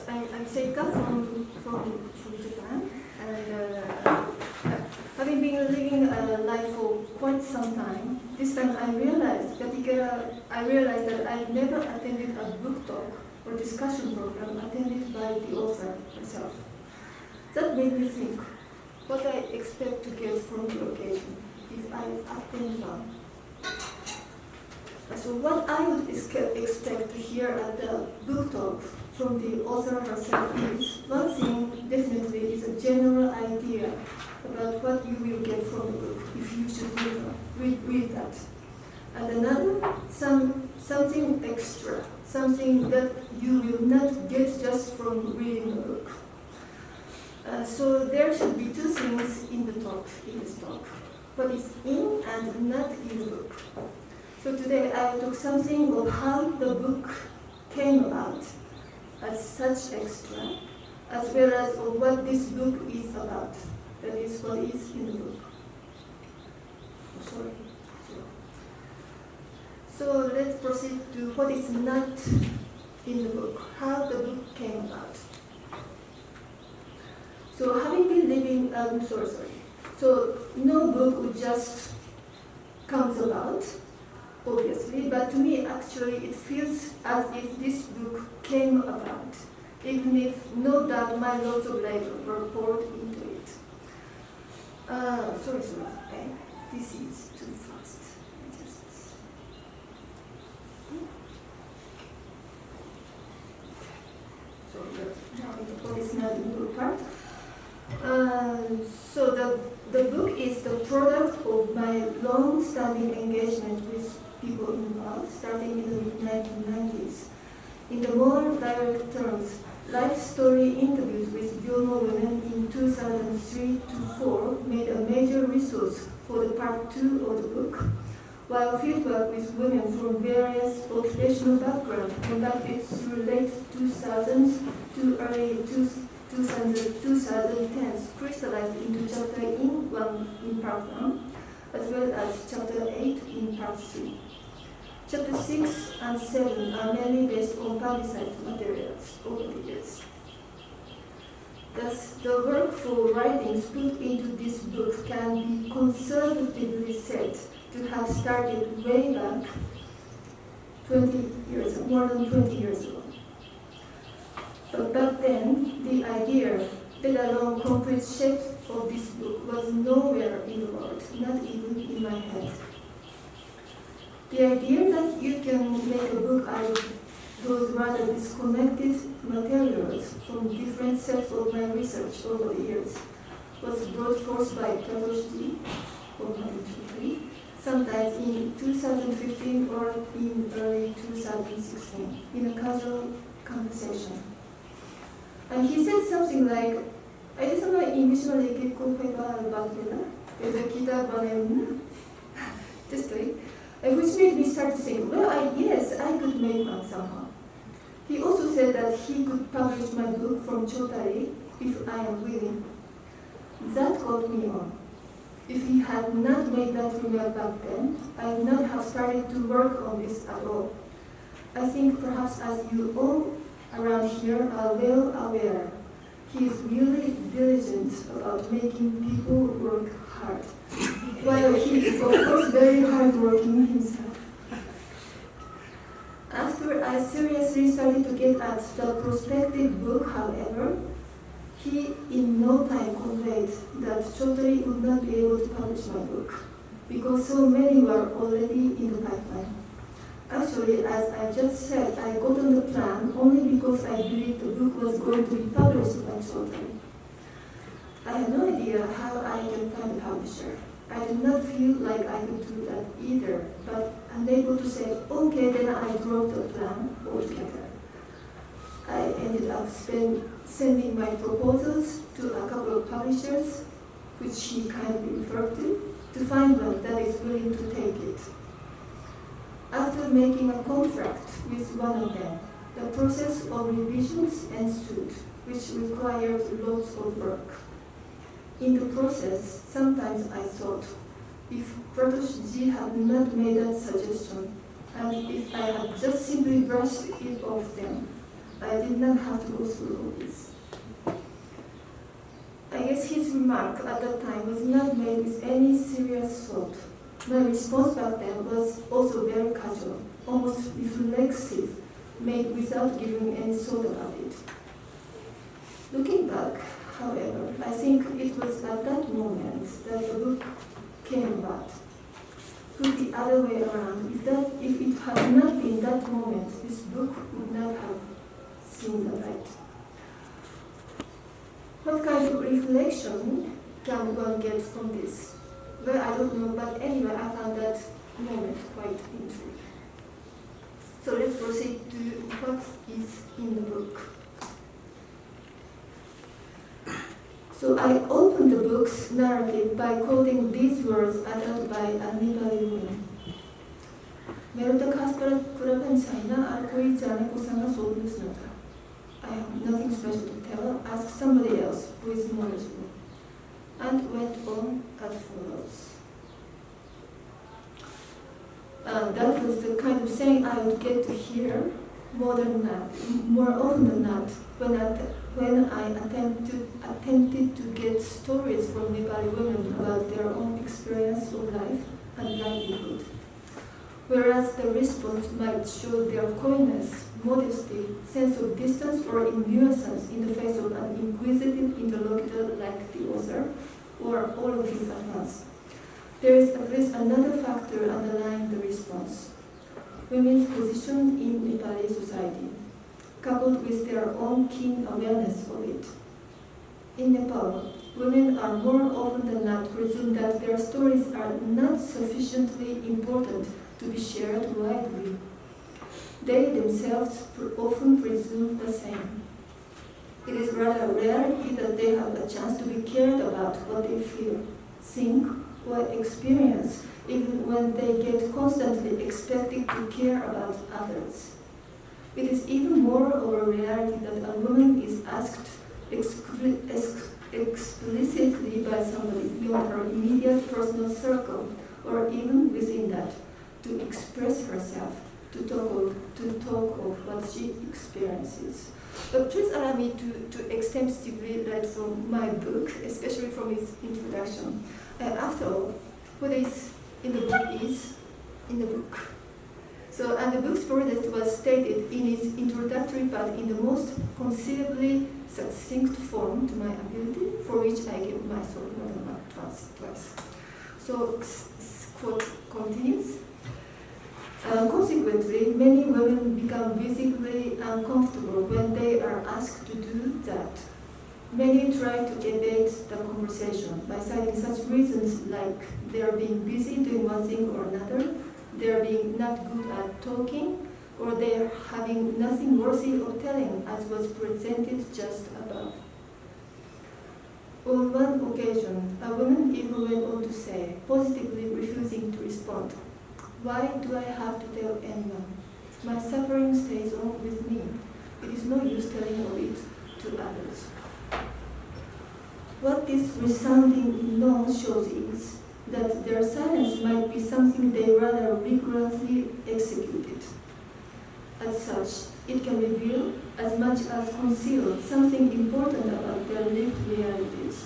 I'm Seika from Japan, and having been living a life for quite some time, this time I realized that I never attended a book talk or discussion program attended by the author herself. That made me think what I expect to get from the occasion if I attend one. So what I would expect to hear at the book talk from the author herself is, one thing definitely is a general idea about what you will get from the book if you should read that. And another, something extra, something that you will not get just from reading the book. So there should be two things in this talk. What is in and not in the book. So today I will talk something of how the book came about as such extra, as well as of what this book is about. That is what is in the book. Oh, sorry. So let's proceed to what is not in the book, how the book came about. So having been living, So no book would just comes about, obviously, but to me actually it feels as if this book came about, even if no doubt my lots of labor were poured into it. Okay. This is too fast. So now what is not in the book part. So the book is the product of my long-standing engagement with people involved, starting in the mid-1990s. In the more direct terms, life story interviews with Hyolmo Women in 2003-2004 made a major resource for the part 2 of the book, while fieldwork with women from various occupational backgrounds conducted through late 2000s to early 2010s crystallized into Chapter in Part 1, as well as Chapter 8 in Part 3. Chapter 6 and 7 are mainly based on publicized materials over the years. Thus, the work for writings put into this book can be conservatively said to have started way back more than 20 years ago. But back then, the idea, let alone concrete shape of this book, was nowhere in the world, not even in my head. The idea that you can make a book out of those rather disconnected materials from different sets of my research over the years was brought forth by Pradhan, sometimes in 2015 or in early 2016, in a casual conversation. And he said something like, "Ay sama English में लेके कोई बात करना, ये तो किताब बनाऊँ, just like." Which made me start to think, well, yes, I could make one somehow. He also said that he could publish my book from Chautari if I am willing. That got me on. If he had not made that remark back then, I would not have started to work on this at all. I think perhaps as you all around here are well aware, he is really diligent about making people work hard. While he is of course very hardworking himself. After I seriously started to get at the prospective book, however, he in no time conveyed that Chautari would not be able to publish my book, because so many were already in the pipeline. Actually, as I just said, I got on the plan only because I believed the book was going to be published by Chautari. I had no idea how I can find a publisher. I did not feel like I could do that either, but unable to say, okay, then I dropped the plan altogether. I ended up sending my proposals to a couple of publishers, which he kindly referred to find one that is willing to take it. After making a contract with one of them, the process of revisions ensued, which required lots of work. In the process, sometimes I thought, if Pradhan had not made that suggestion, and if I had just simply brushed it off them, I did not have to go through all this. I guess his remark at that time was not made with any serious thought. My response back then was also very casual, almost reflexive, made without giving any thought about it. Looking back, however, I think it was at that moment that the book came about. Put the other way around, if it had not been that moment, this book would not have seen the light. What kind of reflection can one get from this? Well, I don't know, but anyway, I found that moment quite intriguing. So let's proceed to what is in the book. So I opened the book's narrative by quoting these words uttered by a Nepali woman. मेरो त खासबाट कुरा पनि छैन, अरू कोही जानेकोसँग सोध्नुस् न त. I have nothing special to tell. Ask somebody else who is knowledgeable. And went on as follows. That was the kind of saying I would get to hear more often than not when I attempted to get stories from Nepali women about their own experience of life and livelihood. Whereas the response might show their coyness, modesty, sense of distance, or immunisance in the face of an inquisitive interlocutor like the author, or all of these at once. There is at least another factor underlying the response: women's position in Nepali society, coupled with their own keen awareness of it. In Nepal, women are more often than not presumed that their stories are not sufficiently important to be shared widely. They themselves often presume the same. It is rather a rarity that they have a chance to be cared about what they feel, think, or experience, even when they get constantly expected to care about others. It is even more of a reality that a woman is asked explicitly by somebody beyond her immediate personal circle, or even within that, to express herself, to talk of what she experiences. But please allow me to extensively read from my book, especially from its introduction. After all, what is in the book is in the book. So, and the book's project was stated in its introductory part in the most conceivably succinct form to my ability, for which I give my thought more than twice. So, quote continues. Consequently, many women become visibly uncomfortable when they are asked to do that. Many try to evade the conversation by citing such reasons like their being busy doing one thing or another, their being not good at talking, or their having nothing worthy of telling, as was presented just above. On one occasion, a woman even went on to say, positively refusing to respond, "Why do I have to tell anyone? My suffering stays on with me. It is no use telling of it to others." What this resounding no shows is that their silence might be something they rather rigorously executed. As such, it can reveal, as much as conceal, something important about their lived realities.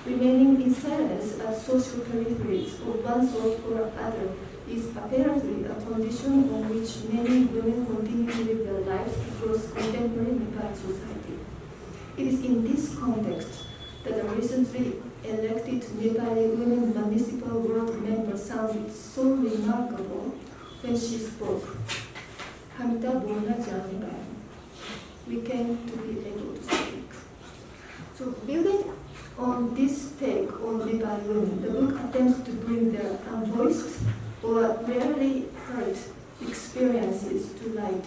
Remaining in silence at social peripheries of one sort or other is apparently a condition on which many women continue to live their lives across contemporary Nepali society. It is in this context that a recently elected Nepali women municipal board member sounded so remarkable when she spoke. "Hamita bolna jane bhayo." We came to be able to speak. So, building on this take on Nepali women, the book attempts to bring their unvoiced or rarely heard experiences to light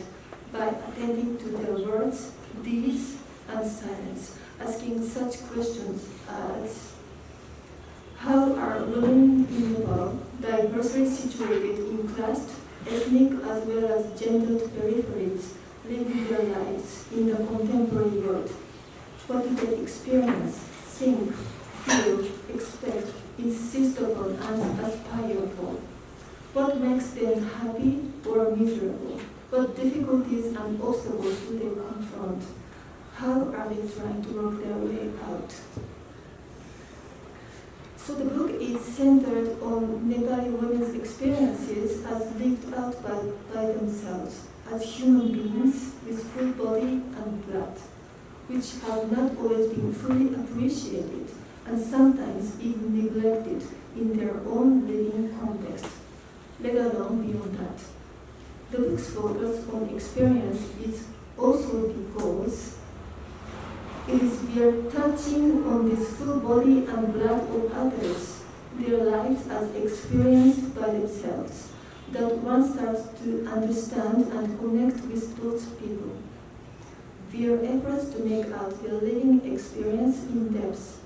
by attending to their words, deeds, and silence, asking such questions as: how are women in Nepal, diversely situated in class, ethnic as well as gendered peripheries, living their lives in the contemporary world? What do they experience, think, feel, expect, insist upon, and aspire for? What makes them happy or miserable? What difficulties and obstacles do they confront? How are they trying to work their way out? So the book is centered on Nepali women's experiences as lived out by themselves, as human beings with full body and blood, which have not always been fully appreciated and sometimes even neglected in their own living context, let alone beyond that. The book's focus on experience is also because it is via touching on this full body and blood of others, their lives as experienced by themselves, that one starts to understand and connect with those people. Via efforts to make out their living experience in depth,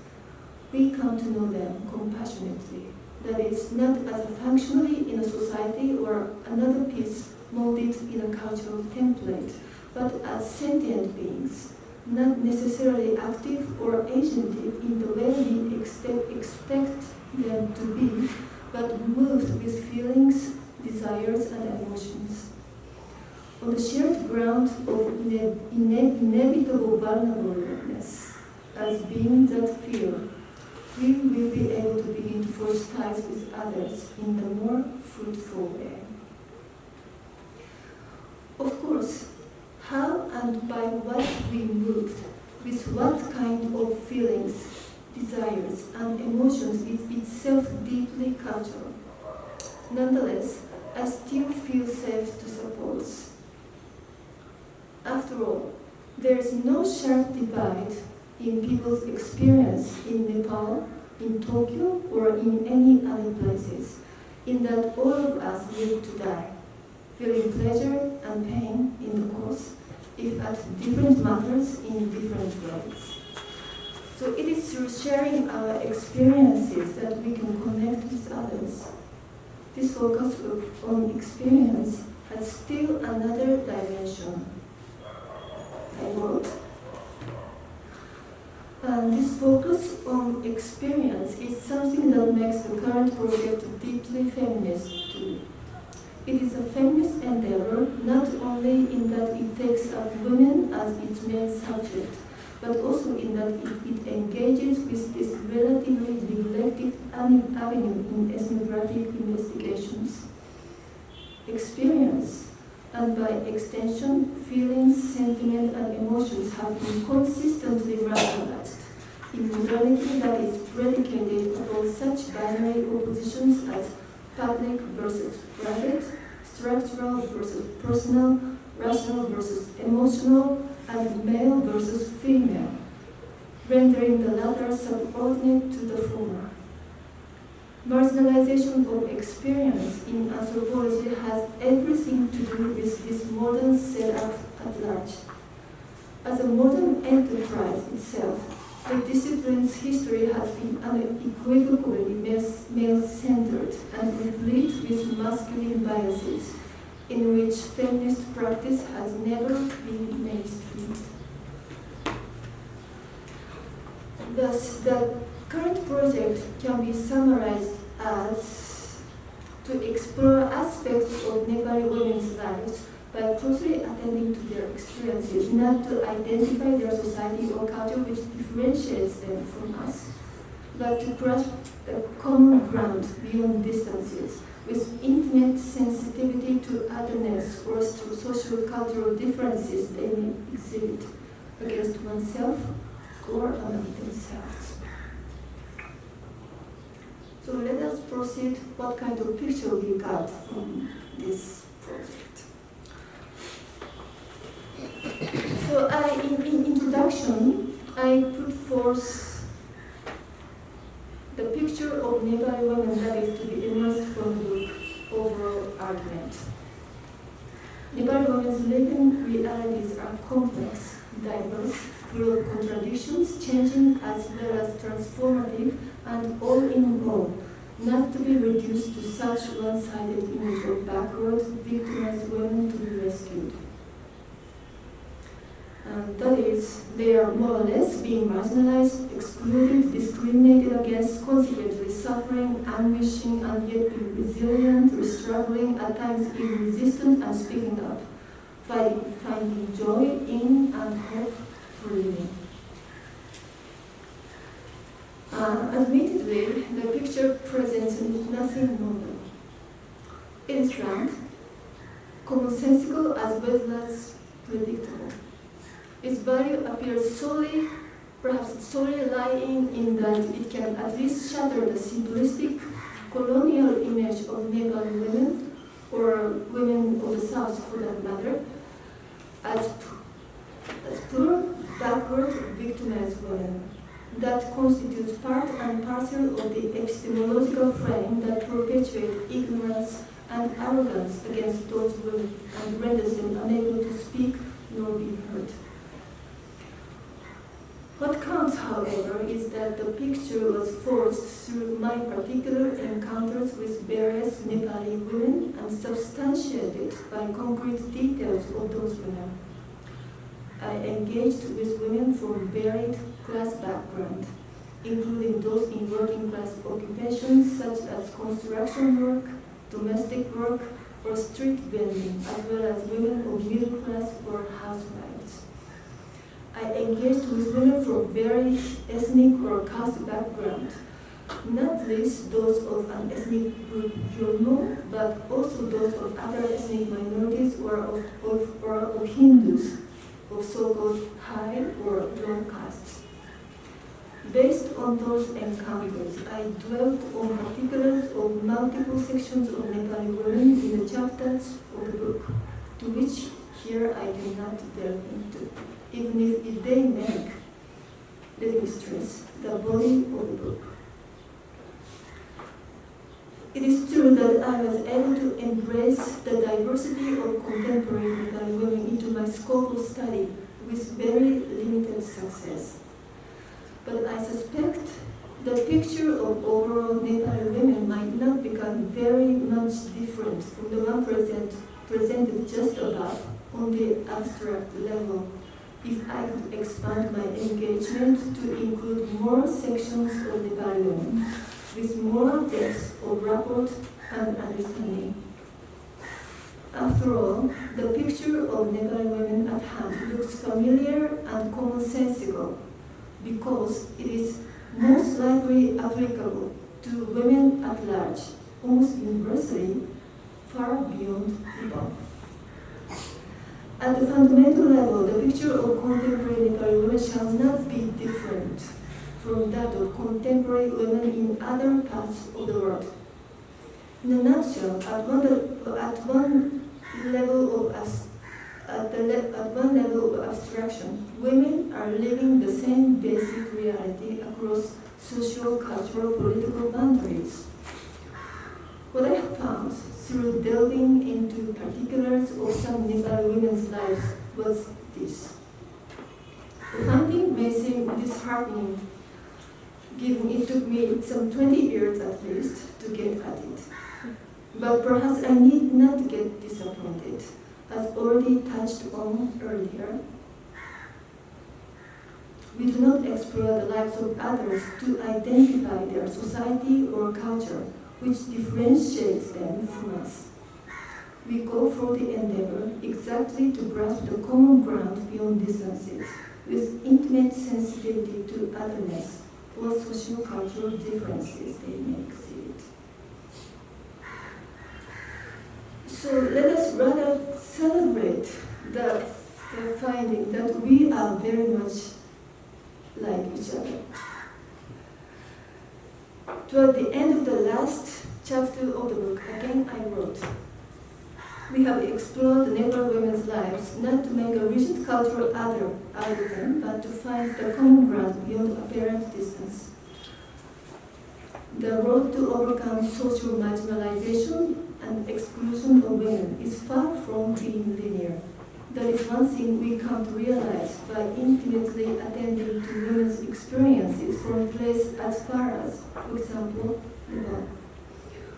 we come to know them compassionately. That is, not as a functionally in a society or another piece molded in a cultural template, but as sentient beings, not necessarily active or agentive in the way we expect them to be, but moved with feelings, desires, and emotions. On the shared ground of inevitable vulnerableness, as beings that feel, we will be able to begin to forge ties with others in a more fruitful way. Of course, how and by what we moved, with what kind of feelings, desires, and emotions is itself deeply cultural. Nonetheless, I still feel safe to suppose. After all, there is no sharp divide in people's experience in Nepal, in Tokyo, or in any other places, in that all of us live to die, feeling pleasure and pain in the course, if at different matters in different ways. So it is through sharing our experiences that we can connect with others. This focus on experience has still another dimension. I wrote, and this focus on experience is something that makes the current project deeply feminist too. It is a feminist endeavor not only in that it takes up women as its main subject, but also in that it engages with this relatively neglected avenue in ethnographic investigations. Experience, and by extension, feelings, sentiment, and emotions have been consistently radicalized in modernity that is predicated upon such binary oppositions as public versus private, structural versus personal, rational versus emotional, and male versus female, rendering the latter subordinate to the former. Marginalization of experience in anthropology has everything to do with this modern setup at large. As a modern enterprise itself, the discipline's history has been unequivocally male-centered and replete with masculine biases, in which feminist practice has never been mainstreamed. Thus, the current project can be summarized as to explore aspects of Nepali women's lives by closely attending to their experiences, not to identify their society or culture which differentiates them from us, but to grasp a common ground beyond distances, with intimate sensitivity to otherness or to social cultural differences they may exhibit against oneself or among themselves. So let us proceed what kind of picture we got from this project. So in introduction, I put forth the picture of Nepali women that is to be emerged from the book overall argument. Nepali women's living realities are complex, diverse, full of contradictions, changing as well as transformative, and all in all, not to be reduced to such one-sided image of backward, victimized women to be rescued. That is, they are more or less being marginalized, excluded, discriminated against, consequently suffering, anguishing, and yet being resilient, struggling, at times even resistant and speaking up, finding joy in and hope for living. Admittedly, the picture presents nothing novel. It is round, commonsensical as well as predictable. Its value appears perhaps solely lying in that it can at least shatter the simplistic colonial image of Nepali women, or women of the South for that matter, as poor, backward, victimized women. That constitutes part and parcel of the epistemological frame that perpetuates ignorance and arrogance against those women and renders them unable to speak nor be heard. What counts, however, is that the picture was forged through my particular encounters with various Nepali women and substantiated by concrete details of those women. I engaged with women from varied class background, including those in working class occupations such as construction work, domestic work, or street vending, as well as women of middle class or housewives. I engaged with women from varied ethnic or caste background, not least those of an ethnic group Hyolmo, but also those of other ethnic minorities or of Hindus, of so-called high or low castes. Based on those encounters, I dwelt on particulars of multiple sections of Nepali women in the chapters of the book, to which here I do not delve into, even if they make, let me stress, the body of the book. It is true that I was able to embrace the diversity of contemporary Nepali women into my scope of study with very limited success. But I suspect the picture of overall Nepali women might not become very much different from the one presented just above on the abstract level if I could expand my engagement to include more sections of Nepali women with more depth of rapport and understanding. After all, the picture of Nepali women at hand looks familiar and commonsensical because it is most likely applicable to women at large, almost universally, far beyond Nepal. At the fundamental level, the picture of contemporary Nepali women shall not be different from that of contemporary women in other parts of the world. In a nutshell, at one level of abstraction, women are living the same basic reality across social, cultural, political boundaries. What I have found through delving into particulars of some Nepali women's lives was this. The finding may seem disheartening, given it took me some 20 years at least to get at it. But perhaps I need not get disappointed, as already touched on earlier. We do not explore the lives of others to identify their society or culture, which differentiates them from us. We go for the endeavor exactly to grasp the common ground beyond distances, with intimate sensitivity to otherness or socio-cultural differences they may exhibit. So let us rather celebrate the finding that we are very much like each other. Toward the end of the last chapter of the book, again I wrote, we have explored the Nepali women's lives not to make a rigid cultural other out of them, but to find the common ground beyond apparent distance. The road to overcome social marginalization and exclusion of women is far from being linear. That is one thing we come to realize by intimately attending to women's experiences from a place as far as, for example, Nepal.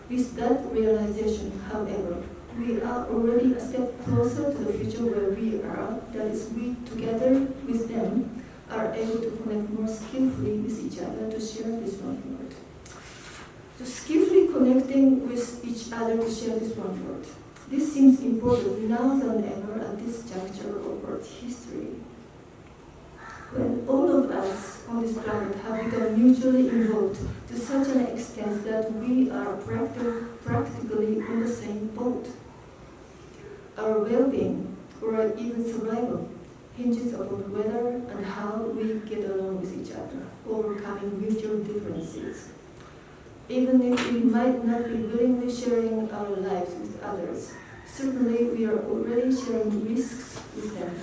With that realization, however, we are already a step closer to the future where we are, that is, we together with them are able to connect more skillfully with each other to share this one world. So skillfully connecting with each other to share this one world. This seems important now than ever at this juncture of Earth history, when all of us on this planet have become mutually involved to such an extent that we are practically on the same boat. Our well-being, or even survival, hinges upon whether and how we get along with each other, overcoming mutual differences. Even if we might not be willingly sharing our lives with others, certainly we are already sharing risks with them.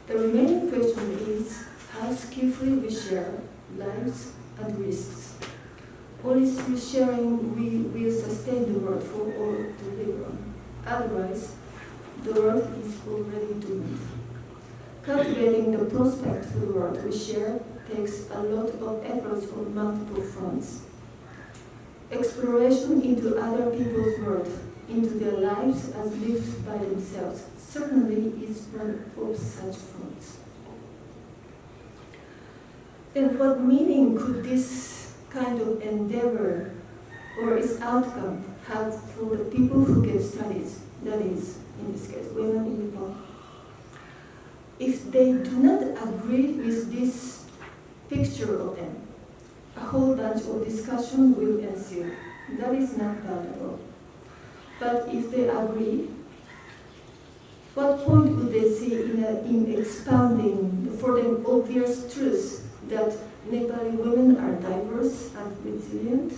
The remaining question is how skillfully we share lives and risks. Only through sharing we will sustain the world for all to live on. Otherwise, the world is already doomed. Cultivating the prospect for the world we share takes a lot of efforts on multiple fronts. Exploration into other people's world, into their lives as lived by themselves, certainly is one of such fronts. Then what meaning could this kind of endeavor or its outcome have for the people who get studied, that is, in this case, women in Nepal? If they do not agree with this picture of them, a whole bunch of discussion will ensue. That is not bad at all. But if they agree, what point would they see in expounding the for them obvious truth that Nepali women are diverse and resilient?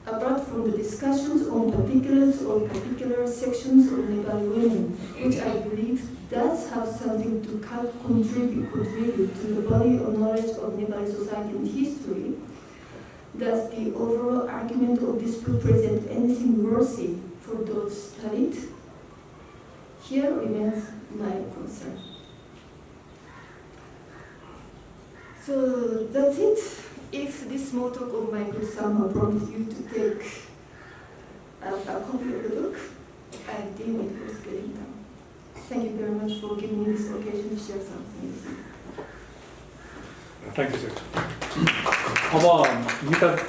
Apart from the discussions on particulars or particular sections of Nepali women, which I believe does have something to contribute to the body of knowledge of Nepali society and history, does the overall argument of this book present anything worthy for those studied? Here remains my concern. So that's it. If this small talk of mine could somehow prompt you to take a copy of the book, I deem it worth getting done. Thank you very much for giving me this occasion to share something with you. Thank you, sir.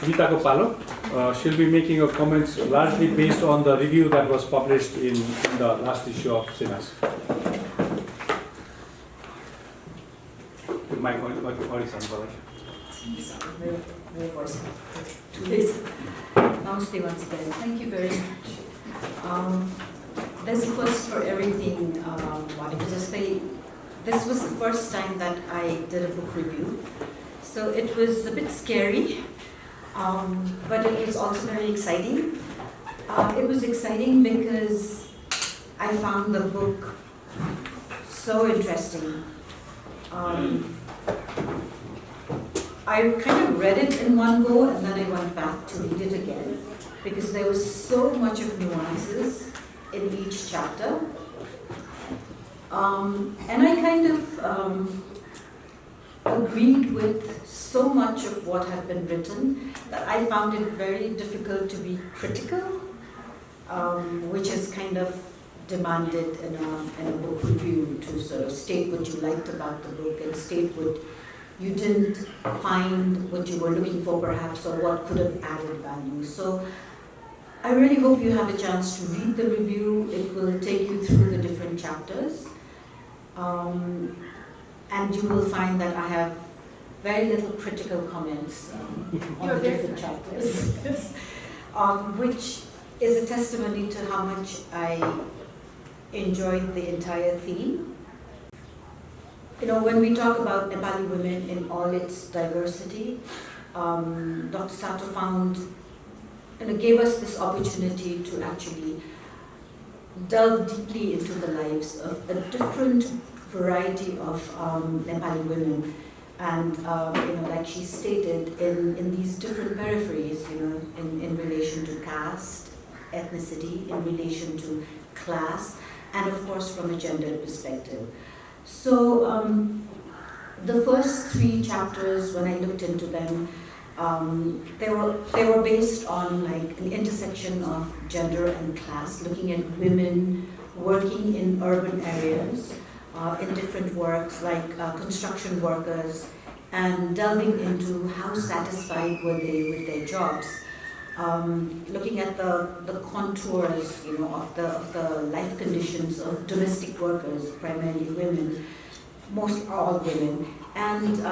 Meeta Palo, she'll be making her comments largely based on the review that was published in the last issue of Sinas. My voice on. Very fortunate. 2 days. Namaste once again. Thank you very much. There's a first for everything. Wanted to just say, this was the first time that I did a book review, so it was a bit scary, but it was also very exciting. It was exciting because I found the book so interesting. I kind of read it in one go and then I went back to read it again because there was so much of nuances in each chapter. And I kind of agreed with so much of what had been written that I found it very difficult to be critical, which is kind of demanded in a book review, to sort of state what you liked about the book and state what you didn't find, what you were looking for perhaps, or what could have added value. So I really hope you have a chance to read the review. It will take you through the different chapters. And you will find that I have very little critical comments on the different chapters, which is a testimony to how much I enjoyed the entire theme. You know, when we talk about Nepali women in all its diversity, Dr. Sato gave us this opportunity to actually delve deeply into the lives of a different variety of Nepali women. And like she stated, in these different peripheries, in relation to caste, ethnicity, in relation to class, and of course from a gendered perspective. So the first 3 chapters, when I looked into them, they were based on like an intersection of gender and class, looking at women working in urban areas, in different works like construction workers, and delving into how satisfied were they with their jobs. looking at the contours, of the life conditions of domestic workers, primarily women, most all women, and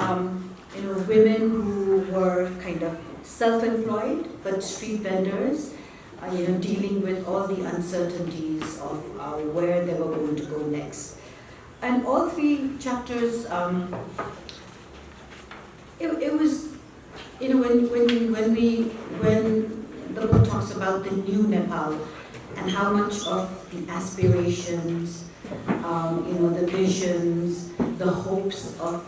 women who were kind of self-employed but street vendors, dealing with all the uncertainties of where they were going to go next. And all three chapters, it was, when the book talks about the new Nepal and how much of the aspirations, the visions, the hopes of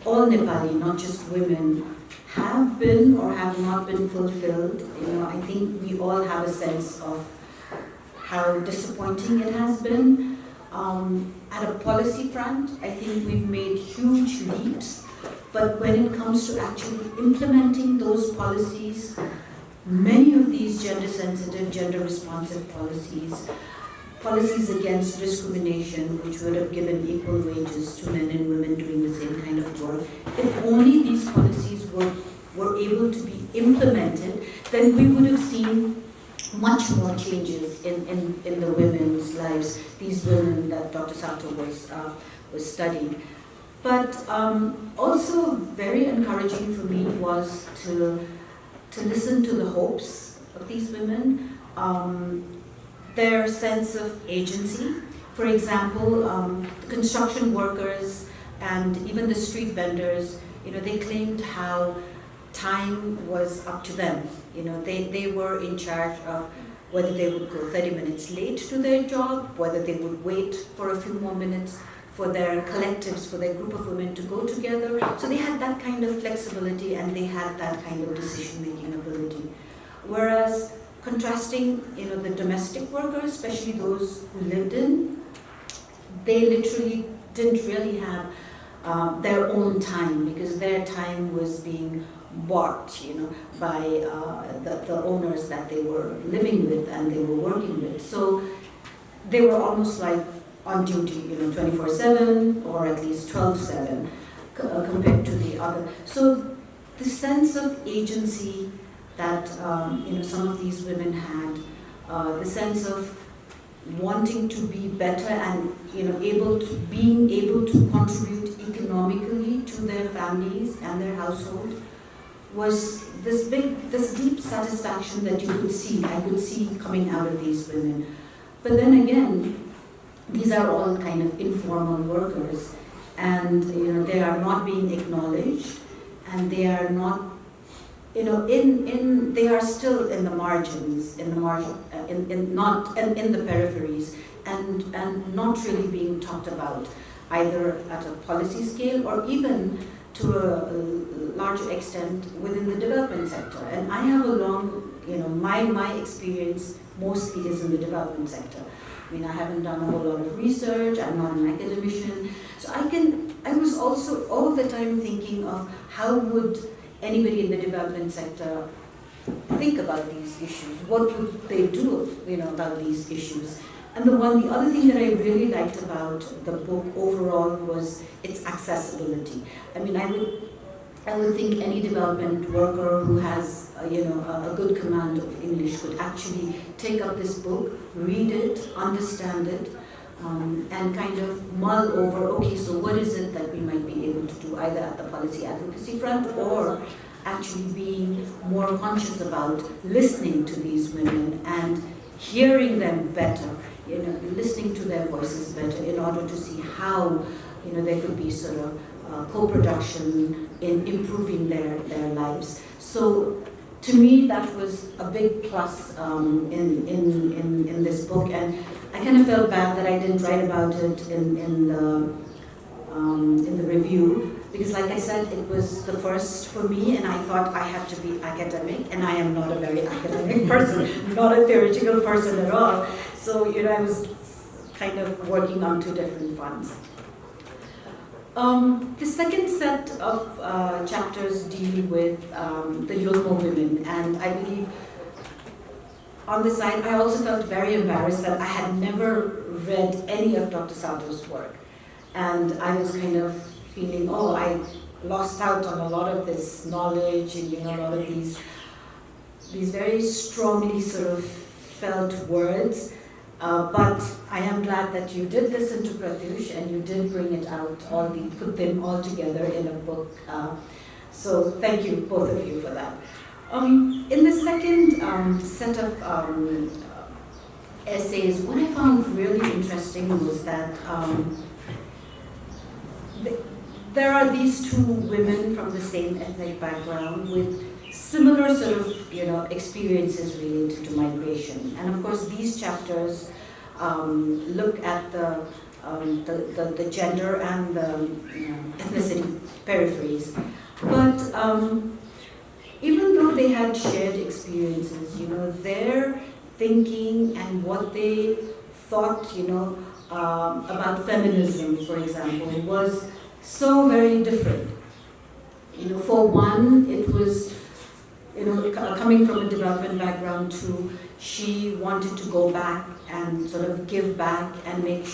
all Nepali, not just women, have been or have not been fulfilled. I think we all have a sense of how disappointing it has been. At a policy front, I think we've made huge leaps, but when it comes to actually implementing those policies, many of these gender-sensitive, gender-responsive policies against discrimination, which would have given equal wages to men and women doing the same kind of work, if only these policies were able to be implemented, then we would have seen much more changes in the women's lives, these women that Dr. Sato was studying. But also very encouraging for me was to listen to the hopes of these women, their sense of agency. For example, the construction workers and even the street vendors, they claimed how time was up to them. They were in charge of whether they would go 30 minutes late to their job, whether they would wait for a few more minutes for their collectives, for their group of women to go together. So they had that kind of flexibility and they had that kind of decision-making ability. Whereas contrasting, the domestic workers, especially those who lived in, they literally didn't really have their own time, because their time was being bought, by the owners that they were living with and they were working with. So they were almost like on duty, 24/7 or at least 12/7 compared to the other. So the sense of agency that some of these women had, the sense of wanting to be better and being able to contribute economically to their families and their household, was this deep satisfaction that I could see coming out of these women. But then again, these are all kind of informal workers, and they are not being acknowledged, and they are not, they are still in the margins, in the peripheries, and not really being talked about, either at a policy scale or even to a larger extent within the development sector. And I have a long, my experience mostly is in the development sector. I haven't done a whole lot of research, I'm not an academician, so I was also all the time thinking of how would anybody in the development sector think about these issues? What would they do, about these issues? And the other thing that I really liked about the book overall was its accessibility. I would think any development worker who has a good command of English could actually take up this book, read it, understand it, and kind of mull over, okay, so what is it that we might be able to do either at the policy advocacy front or actually being more conscious about listening to these women and hearing them better, listening to their voices better in order to see how, there could be sort of co-production in improving their lives. So to me, that was a big plus in this book, and I kind of felt bad that I didn't write about it in the review, because like I said, it was the first for me, and I thought I had to be academic, and I am not a very academic person, not a theoretical person at all. So I was kind of working on two different fronts. The second set of chapters deal with the Hyolmo women, and I believe on the side I also felt very embarrassed that I had never read any of Dr. Sato's work, and I was kind of feeling, I lost out on a lot of this knowledge and a lot of these these very strongly sort of felt words. But I am glad that you did listen to Pratyush and you did bring it out, put them all together in a book. So thank you, both of you, for that. In the second set of essays, what I found really interesting was that there are these two women from the same ethnic background with similar sort of, experiences related to migration. And of course, these chapters look at the gender and the ethnicity peripheries. But even though they had shared experiences, their thinking and what they thought, about feminism, for example, was so very different. For one, it was, coming from a development background too, she wanted to go back and sort of give back and make,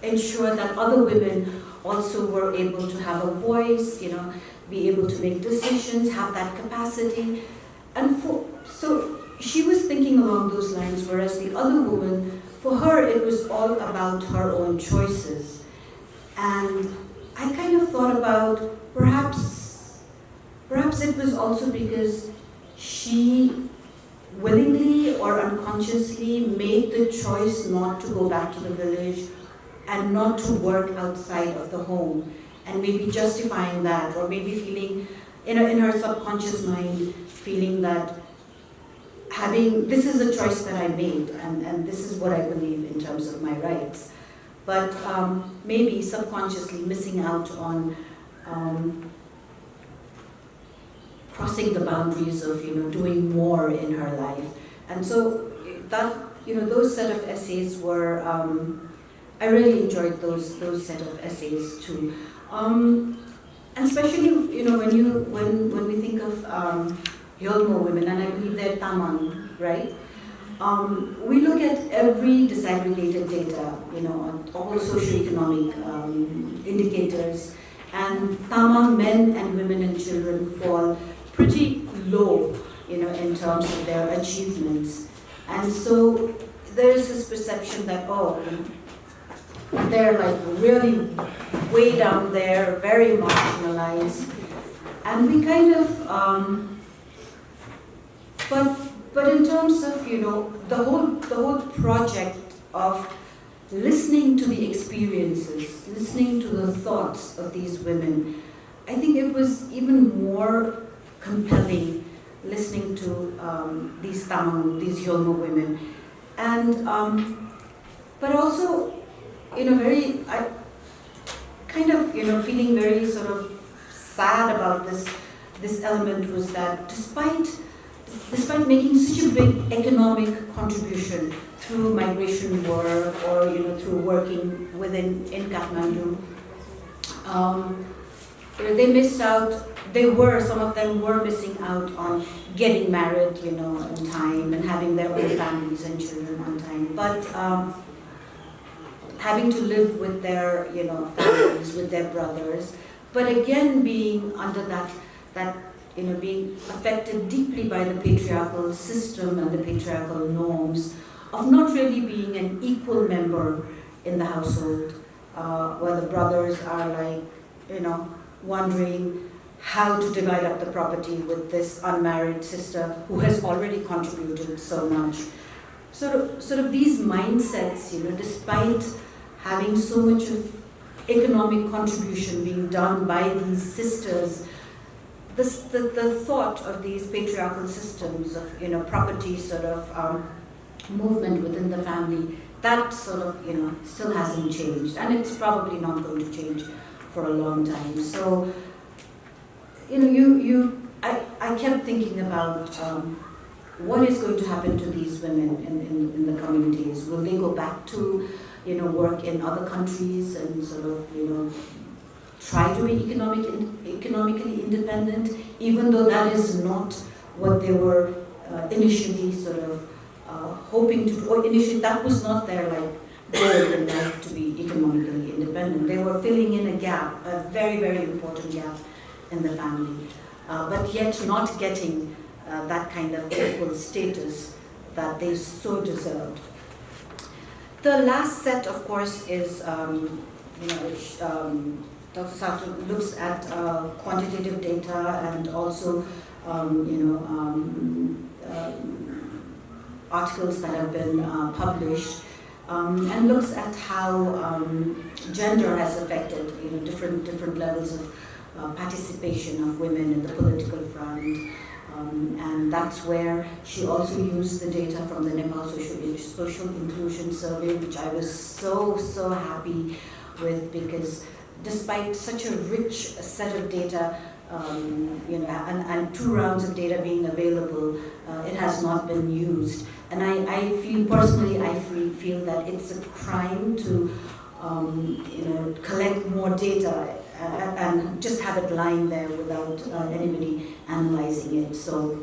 ensure that other women also were able to have a voice, be able to make decisions, have that capacity. And so she was thinking along those lines, whereas the other woman, for her, it was all about her own choices. And I kind of thought about perhaps it was also because she willingly or unconsciously made the choice not to go back to the village and not to work outside of the home, and maybe justifying that, or maybe feeling, in her subconscious mind, feeling that this is a choice that I made, and this is what I believe in terms of my rights. But maybe subconsciously missing out on crossing the boundaries of doing more in her life. And so that those set of essays were I really enjoyed those set of essays too. And especially when we think of Hyolmo women, and I believe they're Tamang, right? We look at every disaggregated data, on all socioeconomic indicators, and Tamang men and women and children fall pretty low, in terms of their achievements. And so there is this perception that, they're like really way down there, very marginalized. And we kind of, but in terms of, the whole project of listening to the experiences, listening to the thoughts of these women, I think it was even more compelling listening to these Tamang, these Hyolmo women. And, but also, I kind of, feeling very sort of sad about this element was that despite making such a big economic contribution through migration work or through working in Kathmandu, they missed out. Some of them were missing out on getting married, on time, and having their own families and children on time. But having to live with their, families, with their brothers, but again being under that being affected deeply by the patriarchal system and the patriarchal norms of not really being an equal member in the household, where the brothers are like, wondering how to divide up the property with this unmarried sister who has already contributed so much. Sort of these mindsets, despite having so much of economic contribution being done by these sisters, the thought of these patriarchal systems of property sort of movement within the family, that sort of still hasn't changed, and it's probably not going to change for a long time. So I kept thinking about what is going to happen to these women in the coming days. Will they go back to work in other countries and sort of try to be economically independent, even though that is not what they were initially sort of hoping to do, or initially that was not their goal in life, to be economically independent. They were filling in a gap, a very, very important gap in the family, but yet not getting that kind of equal status that they so deserved. The last set, of course, is, which Dr. Sato looks at quantitative data and also, articles that have been published, and looks at how gender has affected, different levels of participation of women in the political front. And that's where she also used the data from the Nepal Social Inclusion Survey, which I was so happy with, because despite such a rich set of data, and 2 rounds of data being available, it has not been used. And I feel personally, feel that it's a crime to collect more data and just have it lying there without anybody analyzing it. So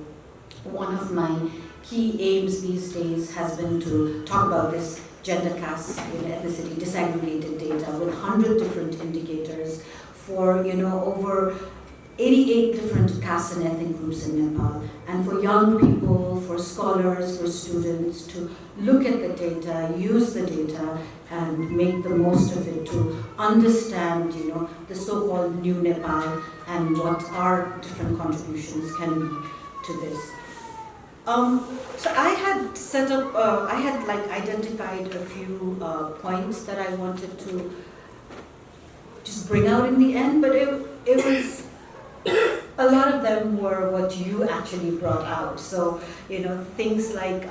one of my key aims these days has been to talk about this gender, caste, ethnicity, disaggregated data with 100 different indicators for over 88 different caste and ethnic groups in Nepal, and for young people, for scholars, for students to look at the data, use the data, and make the most of it to understand, the so-called new Nepal and what our different contributions can be to this. So I had set up, identified a few points that I wanted to just bring out in the end, but it was, a lot of them were what you actually brought out. So, things like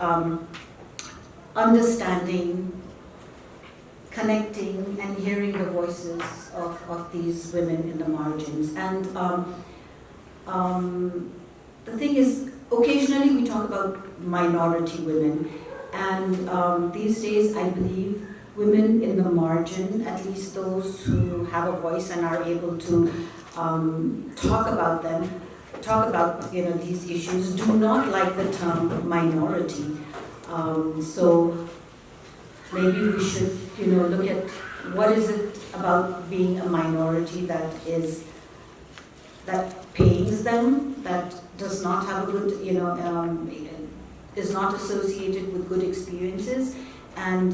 understanding, connecting, and hearing the voices of these women in the margins. And the thing is, occasionally we talk about minority women, and these days I believe women in the margin, at least those who have a voice and are able to talk about these issues, do not like the term minority. So maybe we should look at what is it about being a minority that pains them, that does not have a good, is not associated with good experiences, and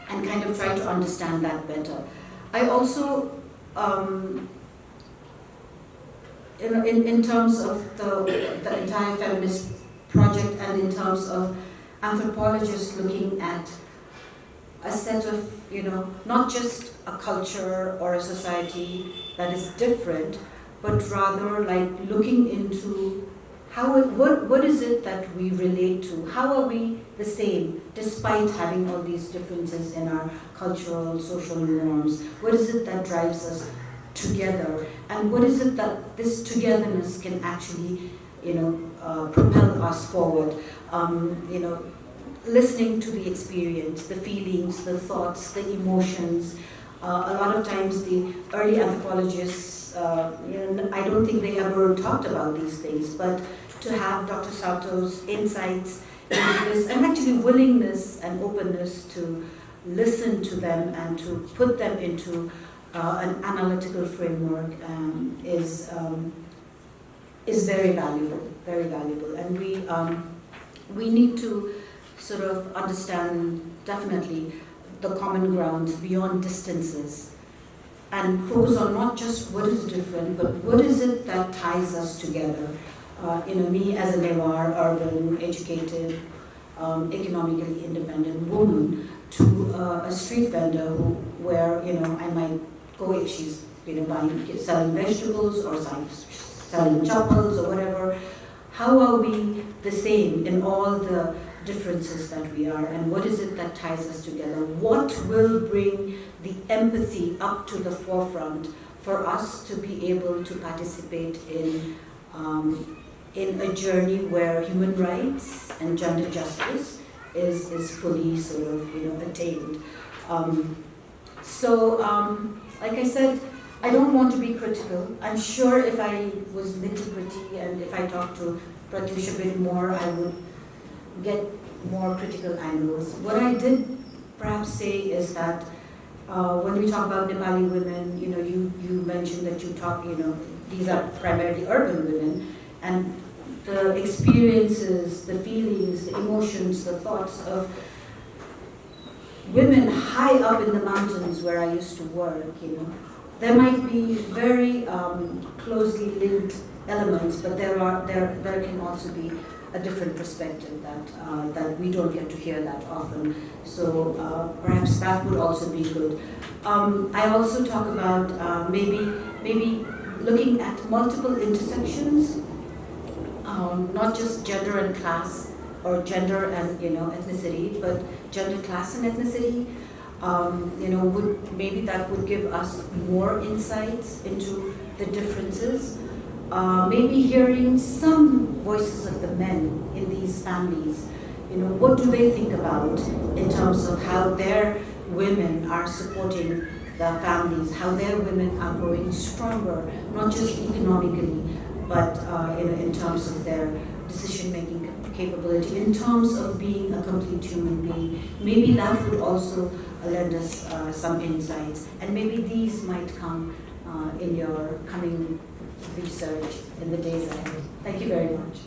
kind of try to understand that better. I also, in terms of the entire feminist project, and in terms of anthropologists looking at a set of, not just a culture or a society that is different, but rather like looking into what is it that we relate to? How are we the same despite having all these differences in our cultural, social norms? What is it that drives us together? And what is it that this togetherness can actually, propel us forward? Listening to the experience, the feelings, the thoughts, the emotions. A lot of times the early anthropologists, I don't think they ever talked about these things, but to have Dr. Sato's insights into this, and actually willingness and openness to listen to them and to put them into an analytical framework is very valuable, and we need to sort of understand definitely the common grounds beyond distances, and focus on not just what is different, but what is it that ties us together. Me as a Newar, urban, educated, economically independent woman, to a street vendor where I might go if she's selling vegetables or selling chapels or whatever. How are we the same in all the differences that we are, and what is it that ties us together? What will bring the empathy up to the forefront for us to be able to participate in a journey where human rights and gender justice is fully sort of attained. Like I said, I don't want to be critical. I'm sure if I was nitty-gritty and if I talked to Pratyush a bit more, I would get more critical angles. What I did perhaps say is that when we talk about Nepali women, you mentioned that you talk, these are primarily urban women, and the experiences, the feelings, the emotions, the thoughts of women high up in the mountains where I used to work, there might be very closely linked elements, but there can also be a different perspective that we don't get to hear that often. So perhaps that would also be good. I also talk about maybe looking at multiple intersections, not just gender and class, or gender and ethnicity, but gender, class, and ethnicity. Maybe that would give us more insights into the differences. Maybe hearing some voices of the men in these families. What do they think about in terms of how their women are supporting the families, how their women are growing stronger, not just economically, but in terms of their decision-making capability, in terms of being a complete human being. Maybe that would also lend us some insights, and maybe these might come in your coming research in the days ahead. Thank you very much.